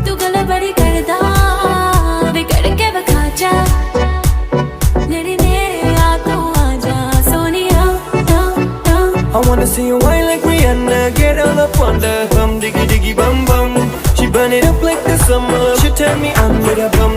तू गला बड़ी करदा बिगड़ के बखा जा मेरे नेरे आ तू आजा Sonia I wanna see you whine like Rihanna, get all up on the bum, diggy diggy bum bum. She burn it up like the summer. She tell me I'm with a bum.